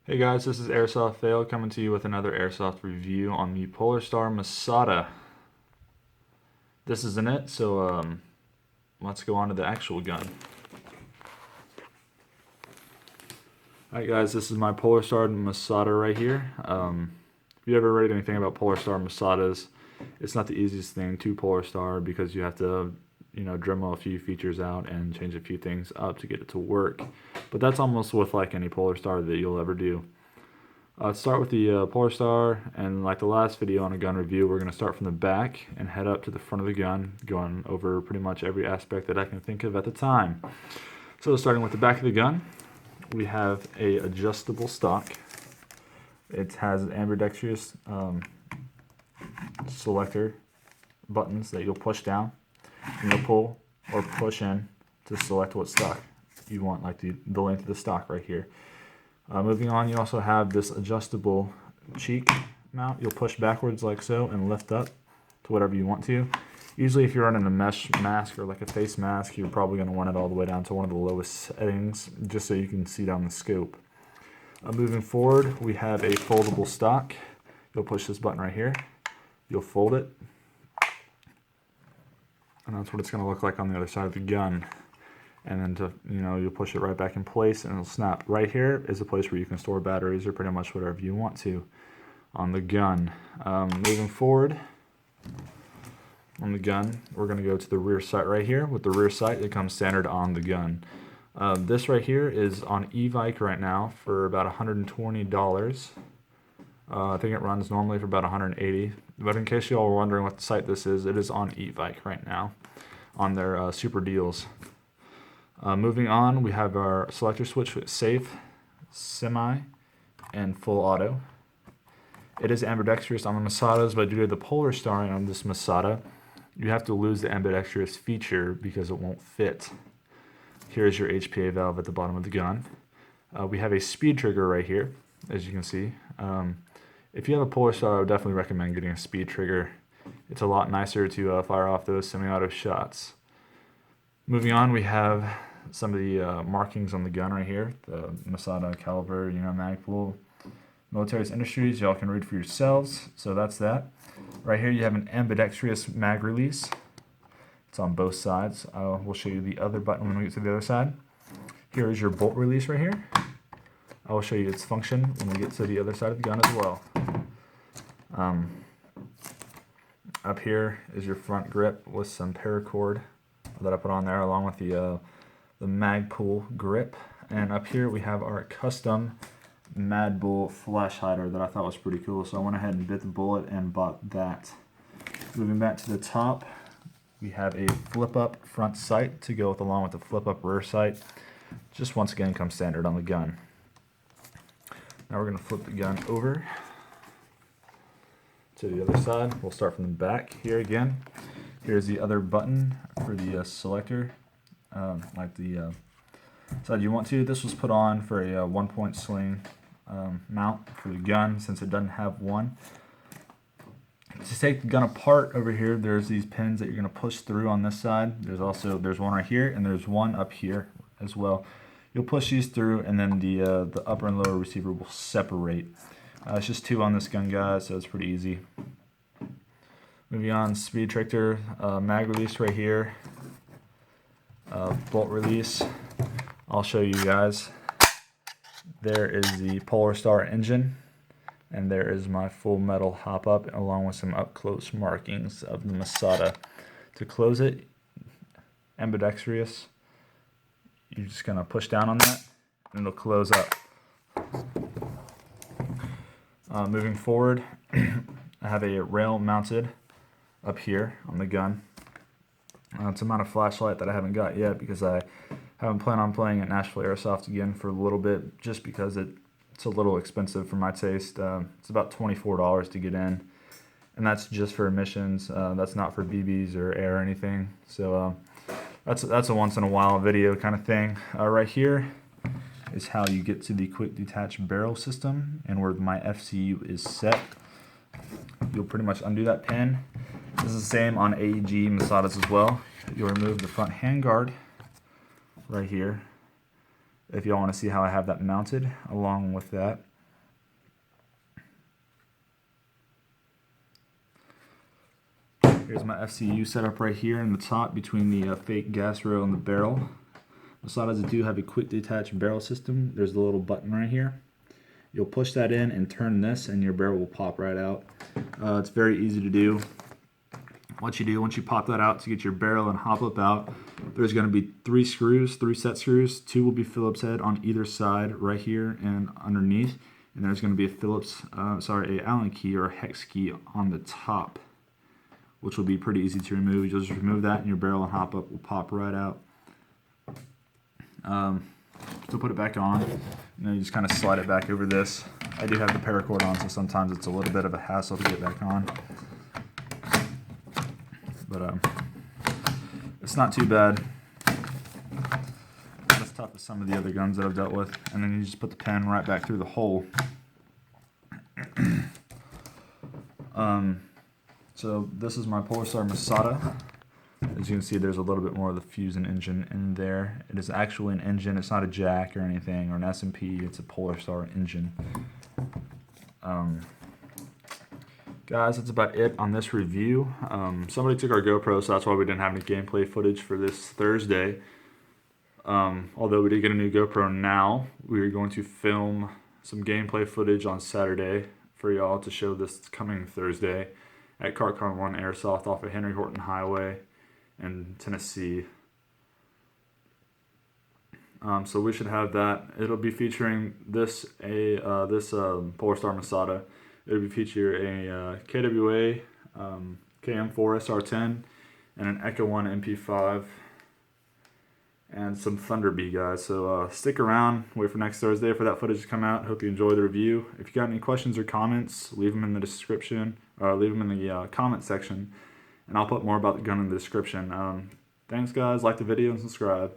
Hey guys, this is Airsoft Fail coming to you with another Airsoft review on the Polarstar Masada. This isn't it, so let's go on to the actual gun. Alright guys, this is my Polarstar Masada right here. If you ever read anything about Polarstar Masadas, it's not the easiest thing to Polarstar because you have to Dremel a few features out and change a few things up to get it to work. But that's almost with like any Polarstar that you'll ever do. Let's start with the Polarstar, and like the last video on a gun review, we're going to start from the back and head up to the front of the gun, going over pretty much every aspect that I can think of at the time. So starting with the back of the gun, we have a adjustable stock. It has ambidextrous selector buttons that you'll push down, and you'll pull or push in to select what stock you want, like the length of the stock right here. Moving on, you also have this adjustable cheek mount. You'll push backwards like so and lift up to whatever you want to. Usually if you're running a mesh mask or like a face mask, you're probably going to want it all the way down to one of the lowest settings just so you can see down the scope. Moving forward, we have a foldable stock. You'll push this button right here. You'll fold it. And that's what it's going to look like on the other side of the gun. And then you'll push it right back in place and it'll snap. Right here is a place where you can store batteries or pretty much whatever you want to on the gun. Moving forward on the gun, we're going to go to the rear sight right here. With the rear sight, it comes standard on the gun. This right here is on e-Vike right now for about $120. I think it runs normally for about $180. But in case you all were wondering what sight this is, it is on e-Vike right now on their super deals. Moving on, we have our selector switch with safe, semi, and full auto. It is ambidextrous on the Masadas, but due to the Polarstar on this Masada, you have to lose the ambidextrous feature because it won't fit. Here's your Hpa valve at the bottom of the gun. We have a speed trigger right here, as you can see. If you have a Polarstar, I would definitely recommend getting a speed trigger. It's a lot nicer to fire off those semi-auto shots. Moving on, we have some of the markings on the gun right here. The Masada caliber, Magpul, Militaries Industries. Y'all can read for yourselves. So that's that. Right here, you have an ambidextrous mag release. It's on both sides. We'll show you the other button when we get to the other side. Here is your bolt release right here. I will show you its function when we get to the other side of the gun as well. Up here is your front grip with some paracord that I put on there along with the Magpul grip. And up here we have our custom Mad Bull flash hider that I thought was pretty cool, so I went ahead and bit the bullet and bought that. Moving back to the top, we have a flip up front sight to go along with the flip up rear sight. Just once again comes standard on the gun. Now we're going to flip the gun over to the other side. We'll start from the back here again. Here's the other button for the selector, like the side you want to. This was put on for a one-point sling mount for the gun since it doesn't have one. To take the gun apart over here, there's these pins that you're going to push through on this side. There's one right here and there's one up here as well. You'll push these through and then the upper and lower receiver will separate. It's just two on this gun, guys, so it's pretty easy. Moving on, speed trigger, mag release right here, bolt release. I'll show you guys. There is the Polarstar engine, and there is my full metal hop up along with some up close markings of the Masada. To close it, ambidextrous, you're just gonna push down on that and it'll close up. Moving forward, I have a rail mounted up here on the gun. It's a mount of flashlight that I haven't got yet because I haven't planned on playing at Nashville Airsoft again for a little bit, just because it's a little expensive for my taste. It's about $24 to get in, and that's just for admissions. That's not for BBs or air or anything. So that's a once in a while video kind of thing. Right here is how you get to the quick detach barrel system and where my FCU is set. You'll pretty much undo that pin. This is the same on AEG Masadas as well. You'll remove the front handguard right here if y'all want to see how I have that mounted along with that. Here's my FCU setup right here in the top between the fake gas rail and the barrel. Masadas do have a quick detach barrel system. There's a little button right here. You'll push that in and turn this and your barrel will pop right out. It's very easy to do. What you do once you pop that out to get your barrel and hop up out, there's going to be 3 screws, 3 set screws. 2 will be Phillips head on either side right here and underneath. And there's going to be a Allen key or a hex key on the top, which will be pretty easy to remove. You'll just remove that and your barrel and hop up will pop right out. So put it back on, and then you just kind of slide it back over this. I do have the paracord on, so sometimes it's a little bit of a hassle to get back on. But it's not too bad. Not as tough as some of the other guns that I've dealt with. And then you just put the pen right back through the hole. So this is my Polarstar Masada. As you can see, there's a little bit more of the fuse and engine in there. It is actually an engine. It's not a jack or anything or an S&P. It's a Polarstar engine. Guys, that's about it on this review. Somebody took our GoPro, so that's why we didn't have any gameplay footage for this Thursday. Although we did get a new GoPro now, we're going to film some gameplay footage on Saturday for y'all to show this coming Thursday at CartCon 1 Airsoft off of Henry Horton Highway in Tennessee. So we should have that. It'll be featuring this Polarstar Masada. It'll be featuring a KWA KM4 SR10 and an Echo 1 MP5 and some Thunder Bee, guys. So stick around, wait for next Thursday for that footage to come out. Hope you enjoy the review. If you got any questions or comments, leave them in the description, or leave them in the comment section, and I'll put more about the gun in the description. Thanks, guys. Like the video and subscribe.